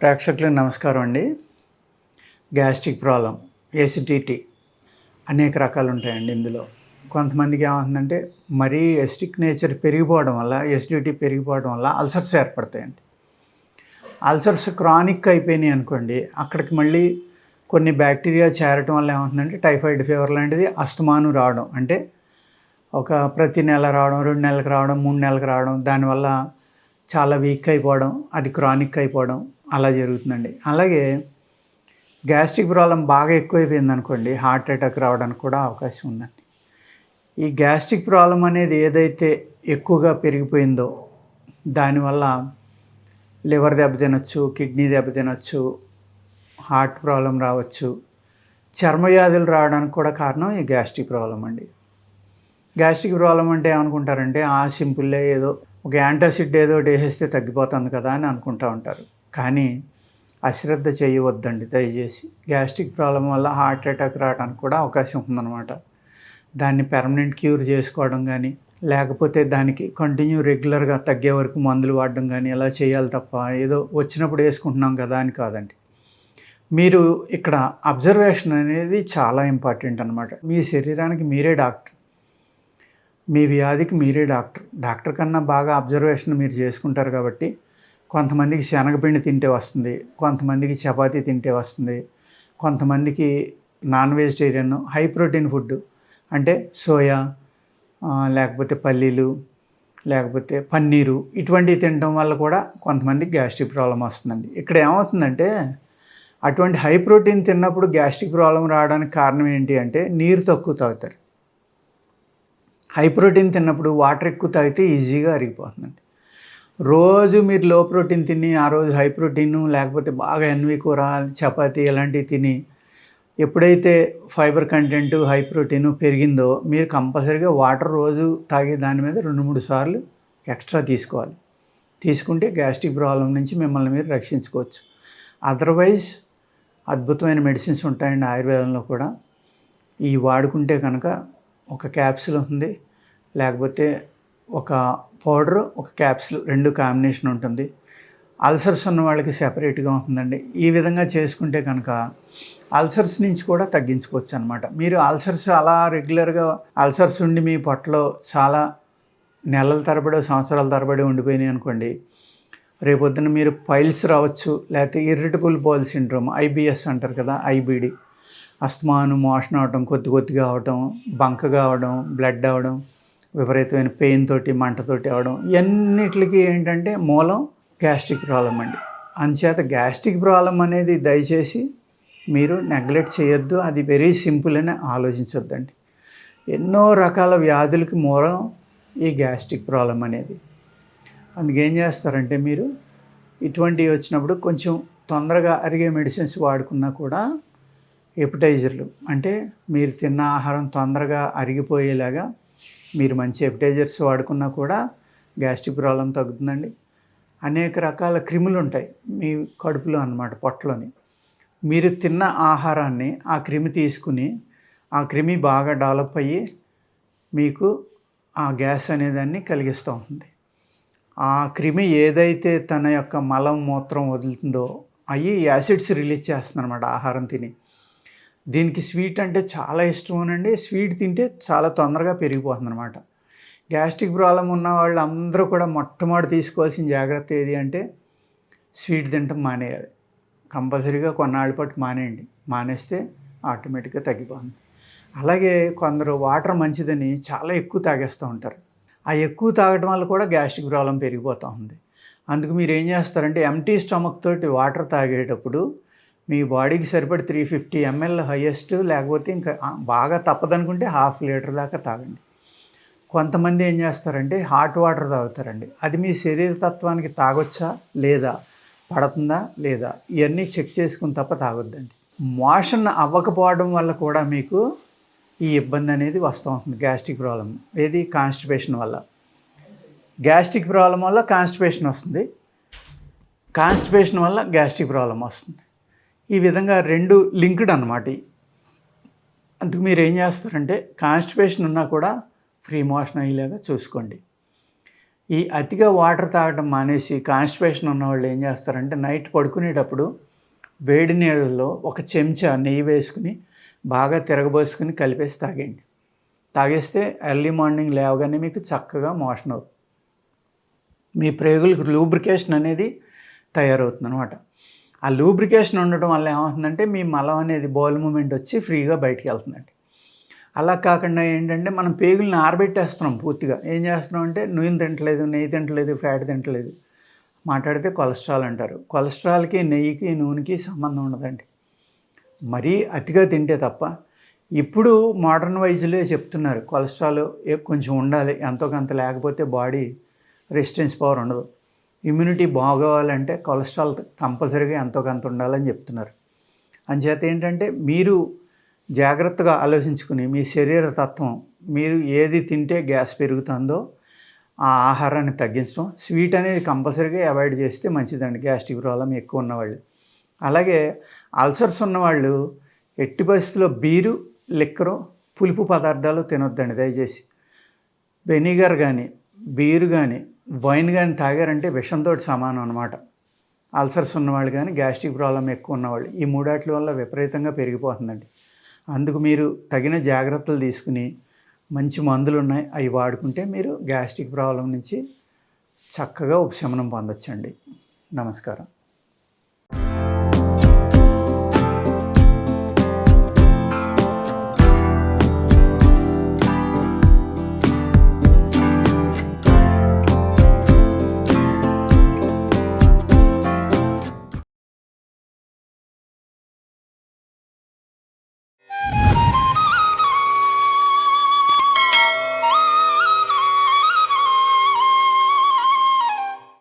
ప్రేక్షకులకు నమస్కారం అండి. గ్యాస్ట్రిక్ ప్రాబ్లమ్, ఎసిడిటీ అనేక రకాలు ఉంటాయండి ఇందులో. కొంతమందికి ఏమవుతుందంటే మరీ ఎసిడిక్ నేచర్ పెరిగిపోవడం వల్ల, ఎసిడిటీ పెరిగిపోవడం వల్ల అల్సర్స్ ఏర్పడతాయండి. అల్సర్స్ క్రానిక్ అయిపోయినాయి అనుకోండి, అక్కడికి మళ్ళీ కొన్ని బ్యాక్టీరియా చేరటం వల్ల ఏమవుతుందంటే టైఫాయిడ్ ఫీవర్ లాంటిది అస్తమాను రావడం. అంటే ప్రతి నెల రావడం, 2 నెలలకు రావడం, 3 నెలలకు రావడం, దానివల్ల చాలా వీక్ అయిపోవడం, అది క్రానిక్ అయిపోవడం అలా జరుగుతుందండి. అలాగే గ్యాస్ట్రిక్ ప్రాబ్లమ్ బాగా ఎక్కువైపోయిందనుకోండి, హార్ట్ అటాక్ రావడానికి కూడా అవకాశం ఉందండి. ఈ గ్యాస్ట్రిక్ ప్రాబ్లమ్ అనేది ఏదైతే ఎక్కువగా పెరిగిపోయిందో దానివల్ల లివర్ దెబ్బతినొచ్చు, కిడ్నీ దెబ్బతినొచ్చు, హార్ట్ ప్రాబ్లం రావచ్చు, చర్మవ్యాధులు రావడానికి కూడా కారణం ఈ గ్యాస్ట్రిక్ ప్రాబ్లమ్ అండి. గ్యాస్ట్రిక్ ప్రాబ్లమ్ అంటే ఏమనుకుంటారంటే సింపుల్లే, ఏదో ఒక యాంటాసిడ్ ఏదో ఒకటి వేసేస్తే తగ్గిపోతుంది కదా అని అనుకుంటూ ఉంటారు. కానీ అశ్రద్ధ చేయవద్దండి దయచేసి. గ్యాస్ట్రిక్ ప్రాబ్లం వల్ల హార్ట్ అటాక్ రావడానికి కూడా అవకాశం ఉందన్నమాట. దాన్ని పెర్మనెంట్ క్యూర్ చేసుకోవడం కానీ, లేకపోతే దానికి కంటిన్యూ రెగ్యులర్గా తగ్గే వరకు మందులు వాడడం కానీ ఇలా చేయాలి తప్ప ఏదో వచ్చినప్పుడు వేసుకుంటున్నాం కదా అని కాదండి. మీరు ఇక్కడ అబ్జర్వేషన్ అనేది చాలా ఇంపార్టెంట్ అనమాట. మీ శరీరానికి మీరే డాక్టర్, మీ వ్యాధికి మీరే డాక్టర్. డాక్టర్ కన్నా బాగా అబ్జర్వేషన్ మీరు చేసుకుంటారు కాబట్టి కొంతమందికి శనగపిండి తింటే వస్తుంది, కొంతమందికి చపాతీ తింటే వస్తుంది, కొంతమందికి non vegetarian high protein food అంటే సోయా, లేకపోతే పల్లీలు, లేకపోతే పన్నీరు ఇటువంటివి తినడం వల్ల కూడా కొంతమందికి గ్యాస్ట్రిక్ ప్రాబ్లం వస్తుందండి. ఇక్కడ ఏమవుతుందంటే అటువంటి హై ప్రోటీన్ తిన్నప్పుడు గ్యాస్ట్రిక్ ప్రాబ్లం రావడానికి కారణం ఏంటి అంటే నీరు తక్కువ తాగుతారు. హై ప్రోటీన్ తిన్నప్పుడు వాటర్ ఎక్కువ తాగితే ఈజీగా అరిగిపోతుందండి. రోజు మీరు లో ప్రోటీన్ తిని ఆ రోజు హై ప్రోటీను, లేకపోతే బాగా ఎన్వి కూర, చపాతీ ఇలాంటివి తిని ఎప్పుడైతే ఫైబర్ కంటెంట్ హై ప్రోటీను పెరిగిందో మీరు కంపల్సరీగా వాటర్ రోజు తాగే దాని మీద 2-3 సార్లు ఎక్స్ట్రా తీసుకోవాలి. తీసుకుంటే గ్యాస్ట్రిక్ ప్రాబ్లం నుంచి మిమ్మల్ని మీరు రక్షించుకోవచ్చు. అదర్వైజ్ అద్భుతమైన మెడిసిన్స్ ఉంటాయండి ఆయుర్వేదంలో కూడా. ఈ వాడుకుంటే కనుక ఒక క్యాప్సూల్ ఉంది, లేకపోతే ఒక పౌడరు, ఒక క్యాప్సూల్ 2 కాంబినేషన్ ఉంటుంది. అల్సర్స్ ఉన్న వాళ్ళకి సెపరేట్గా ఉంటుందండి. ఈ విధంగా చేసుకుంటే కనుక అల్సర్స్ నుంచి కూడా తగ్గించుకోవచ్చు అనమాట. మీరు అల్సర్స్ అలా రెగ్యులర్గా అల్సర్స్ ఉండి మీ పొట్టలో చాలా నెలల తరబడి, సంవత్సరాల తరబడి ఉండిపోయినాయి అనుకోండి, రేపొద్దున మీరు పైల్స్ రావచ్చు, లేకపోతే ఇర్రిటబుల్ బౌల్ సిండ్రోమ్, ఐబిఎస్ అంటారు కదా, ఐబిడి, అస్తమాను మోషన్ అవడం, కొద్దిగా అవడం, బంకగా అవడం, బ్లడ్ అవడం, విపరీతమైన పెయిన్ తోటి, మంటతోటి అవడం, ఇవన్నిటికి ఏంటంటే మూలం గ్యాస్ట్రిక్ ప్రాబ్లం అండి. అందుచేత గ్యాస్ట్రిక్ ప్రాబ్లం అనేది దయచేసి మీరు నెగ్లెక్ట్ చేయొద్దు. అది వెరీ సింపుల్ అని ఆలోచించొద్దండి. ఎన్నో రకాల వ్యాధులకి మూలం ఈ గ్యాస్ట్రిక్ ప్రాబ్లం అనేది. అందుకేం చేస్తారంటే మీరు ఇటువంటివి వచ్చినప్పుడు కొంచెం తొందరగా అరిగే మెడిసిన్స్ వాడుకున్నా కూడా ఎపిటైజర్లు, అంటే మీరు తిన్న ఆహారం తొందరగా అరిగిపోయేలాగా మీరు మంచి ఎపిటైజర్స్ వాడుకున్నా కూడా గ్యాస్ట్రిక్ ప్రాబ్లం తగ్గుతుందండి. అనేక రకాల క్రిములు ఉంటాయి మీ కడుపులో అన్నమాట, పొట్టలోని. మీరు తిన్న ఆహారాన్ని ఆ క్రిమి తీసుకుని, ఆ క్రిమి బాగా డెవలప్ అయ్యి మీకు ఆ గ్యాస్ అనేదాన్ని కలిగిస్తూ ఉంటుంది. ఆ క్రిమి ఏదైతే తన యొక్క మలం, మూత్రం వదులుతుందో అవి యాసిడ్స్ రిలీజ్ చేస్తుంది అనమాట ఆహారం తిని. దీనికి స్వీట్ అంటే చాలా ఇష్టమేనండి. స్వీట్ తింటే చాలా తొందరగా పెరిగిపోతుంది అనమాట. గ్యాస్ట్రిక్ ప్రాబ్లం ఉన్న వాళ్ళు అందరూ కూడా మొట్టమొదటి తీసుకోవాల్సిన జాగ్రత్త ఏది అంటే స్వీట్ తినటం మానేయాలి. కంపల్సరీగా కొన్నాళ్ళ పాటు మానేయండి. మానేస్తే ఆటోమేటిక్గా తగ్గిపోతుంది. అలాగే కొందరు వాటర్ మంచిదని చాలా ఎక్కువ తాగేస్తూ ఉంటారు. ఆ ఎక్కువ తాగడం వల్ల కూడా గ్యాస్ట్రిక్ ప్రాబ్లం పెరిగిపోతూ ఉంది. అందుకు మీరు ఏం చేస్తారంటే ఎంప్టీ స్టమక్ తోటి వాటర్ తాగేటప్పుడు మీ బాడీకి సరిపడి 350 ml హైయెస్ట్, లేకపోతే ఇంకా బాగా తప్పదనుకుంటే 1/2 లీటర్ దాకా తాగండి. కొంతమంది ఏం చేస్తారంటే హాట్ వాటర్ తాగుతారండి. అది మీ శరీర తత్వానికి తాగొచ్చా లేదా, పడుతుందా లేదా, ఇవన్నీ చెక్ చేసుకుని తప్ప తాగొద్దండి. మోషన్ అవ్వకపోవడం వల్ల కూడా మీకు ఈ ఇబ్బంది అనేది వస్తూ ఉంటుంది. గ్యాస్ట్రిక్ ప్రాబ్లం ఏది, కాన్స్టిపేషన్ వల్ల. గ్యాస్ట్రిక్ ప్రాబ్లం వల్ల కాన్స్టిపేషన్ వస్తుంది, కాన్స్టిపేషన్ వల్ల గ్యాస్ట్రిక్ ప్రాబ్లం వస్తుంది. ఈ విధంగా 2 లింక్డ్ అన్నమాట. అందుకు మీరు ఏం చేస్తారంటే కాన్స్టిపేషన్ ఉన్నా కూడా ఫ్రీ మోషన్ అయ్యేలాగా చూసుకోండి. ఈ అతిగా వాటర్ తాగడం మానేసి కాన్‌స్టిపేషన్ ఉన్నవాళ్ళు ఏం చేస్తారంటే నైట్ పడుకునేటప్పుడు వేడి నీళ్ళల్లో ఒక చెంచా నెయ్యి వేసుకొని బాగా తిరగబోసుకొని కలిపేసి తాగేయండి. తాగేస్తే ఎర్లీ మార్నింగ్ లేవగానే మీకు చక్కగా మోషన్ అవుతుంది. మీ ప్రేగులకు లూబ్రికేషన్ అనేది తయారవుతుందనమాట. ఆ లూబ్రికేషన్ ఉండటం వల్ల ఏమవుతుందంటే మీ మలం అనేది బౌల్ మూవ్‌మెంట్ వచ్చి ఫ్రీగా బయటికెళ్తుందండి. అలా కాకుండా ఏంటంటే మనం పేగుల్ని ఆరబెట్టేస్తున్నాం పూర్తిగా. ఏం చేస్తున్నాం అంటే నూనె తింటలేదు, నెయ్యి తింటలేదు, ఫ్యాట్ తింటలేదు. మాట్లాడితే కొలెస్ట్రాల్ అంటారు. కొలెస్ట్రాల్‌కి, నెయ్యికి, నూనెకి సంబంధం ఉండదండి. మరీ అతిగా తింటే తప్ప. ఇప్పుడు మోడర్న్ వైద్యులే చెప్తున్నారు కొలెస్ట్రాల్ కొంచెం ఉండాలి. ఎంతో కొంత లేకపోతే బాడీ రెసిస్టెన్స్ పవర్ ఉండదు. ఇమ్యూనిటీ బాగోవాలంటే కొలెస్ట్రాల్ కంపల్సరీగా ఎంతో కొంత ఉండాలని చెప్తున్నారు. అంచేత ఏంటంటే మీరు జాగ్రత్తగా ఆలోచించుకుని మీ శరీర తత్వం మీరు ఏది తింటే గ్యాస్ పెరుగుతుందో ఆ ఆహారాన్ని తగ్గించడం, స్వీట్ అనేది కంపల్సరీగా అవాయిడ్ చేస్తే మంచిదండి గ్యాస్ట్రిక్ ప్రాబ్లం ఎక్కువ ఉన్నవాళ్ళు. అలాగే అల్సర్స్ ఉన్నవాళ్ళు ఎట్టి పరిస్థితుల్లో బీరు, లిక్కరు, పులుపు పదార్థాలు తినొద్దండి దయచేసి. వెనిగర్ కానీ, బీరు కానీ, వైన్ కానీ తాగారంటే విషంతో సమానం అనమాట. అల్సర్స్ ఉన్నవాళ్ళు కానీ, గ్యాస్ట్రిక్ ప్రాబ్లం ఎక్కువ ఉన్నవాళ్ళు ఈ మూడాట్ల వల్ల విపరీతంగా పెరిగిపోతుందండి. అందుకు మీరు తగిన జాగ్రత్తలు తీసుకుని మంచి మందులున్నాయి అవి వాడుకుంటే మీరు గ్యాస్ట్రిక్ ప్రాబ్లం నుంచి చక్కగా ఉపశమనం పొందొచ్చండి. నమస్కారం.